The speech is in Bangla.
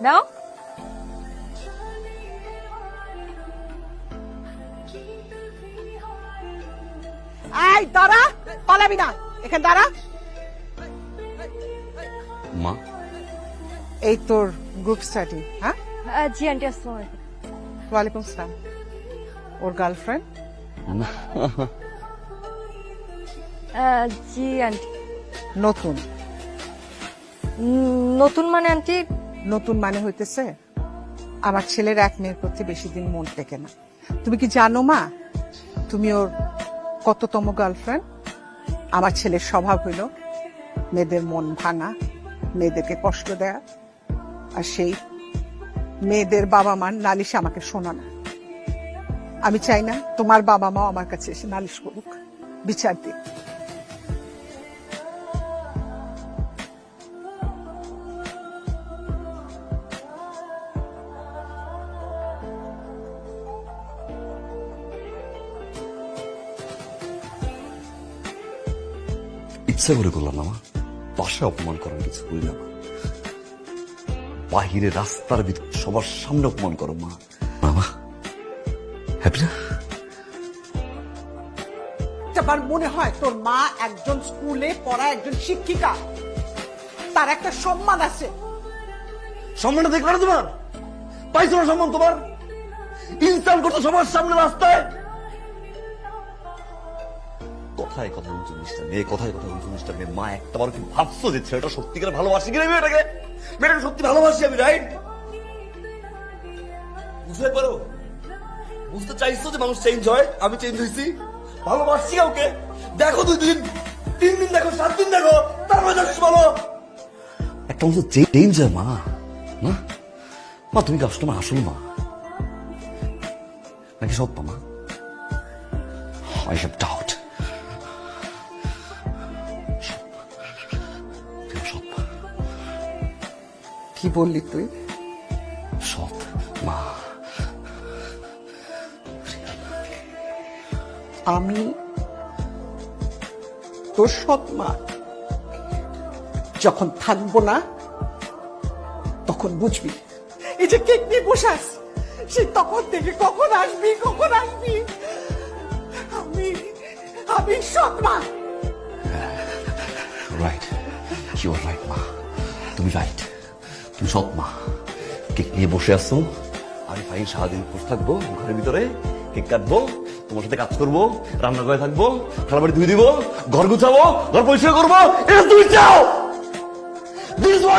নাও। এই দাঁড়া, পালাবি না, এখানে দাঁড়া। মা, এই তোর গ্রুপ স্টাডি? হ্যাঁ, জি আন্টি, আসসালামু আলাইকুম। ওয়ালাইকুম সালাম। ওর গার্লফ্রেন্ড? জি আন্টি। নতুন? নতুন মানে আন্টি? নতুন মানে হইতেছে আমার ছেলের এক মেয়ের প্রতি বেশি দিন মন টেকে না। তুমি কি জানো মা, তুমি ওর কততম গার্লফ্রেন্ড? আমার ছেলের স্বভাব হইল মেয়েদের মন ভাঙা, মেয়েদেরকে কষ্ট দেয়া, আর সেই মেয়েদের বাবা মার নালিশ আমাকে শোনানো। আমি চাই না তোমার বাবা মাও আমার কাছে এসে নালিশ করুক, বিচার দিক। ইচ্ছা করে করলাম না মা, বাসায় অপমান করার কিছু করি না। বাহিরে রাস্তার ভিতর সবার সামনে অপমান করো মা। মামা হ্যাপি না? আমার মনে হয় তোর মা একজন স্কুলে পড়া একজন শিক্ষিকা, তার একটা সম্মান আছে। সম্মানটা দেখবে না তোমার? পাইছো না সম্মান তোমার? ইনসাল্ট করতো সবার সামনে রাস্তায়। কথায় কথা উঁচু জিনিসটা মেয়ে, কথায় কথা উঁচু জিনিসটা মেয়ে। মা একটা বার কি ভাবছো যে ছেলেটা সত্যিকার ভালোবাসি কিনা মেয়েটাকে? মেয়েটাকে সত্যি ভালোবাসি আমি, রাইট? বুঝতে পারো, বুঝতে চাইছো যে মানুষ চেঞ্জ হয়, আমি চেঞ্জ হয়েছি। ভালোবাসছি কাউকে দেখো 2 দিন 3 দিন দেখো 7 দিন দেখো, তারপরে দেখছো বলো একটা মানুষ চেঞ্জ হয় মা। না মা, তুমি কি আসলে মা আসল মা নাকি সৎ মা? I have doubt. সৎ মা। কি বললি তুই? সৎ মা। আমি তোর সৎ মা? যখন থাকবো না তখন বুঝবি। এই যে কেক নিয়ে বসে আছি, সে তখন থেকে কখন আসবি কখন আসবি। আমি সৎ মা। রাইট, ইউ আর রাইট মা, তুমি রাইট, তুমি সৎ মা। কেক নিয়ে বসে আসছো, আমি ফাইন সারাদিন বসে থাকবো ঘরের ভিতরে, কেক কাটবো, তোমার সাথে কাজ করবো, রান্না করে থাকবো, খাবার বাড়ি ধুয়ে দিব, ঘর গুছাবো, ঘর পরিষ্কার করবো। এটা তুমি চাও?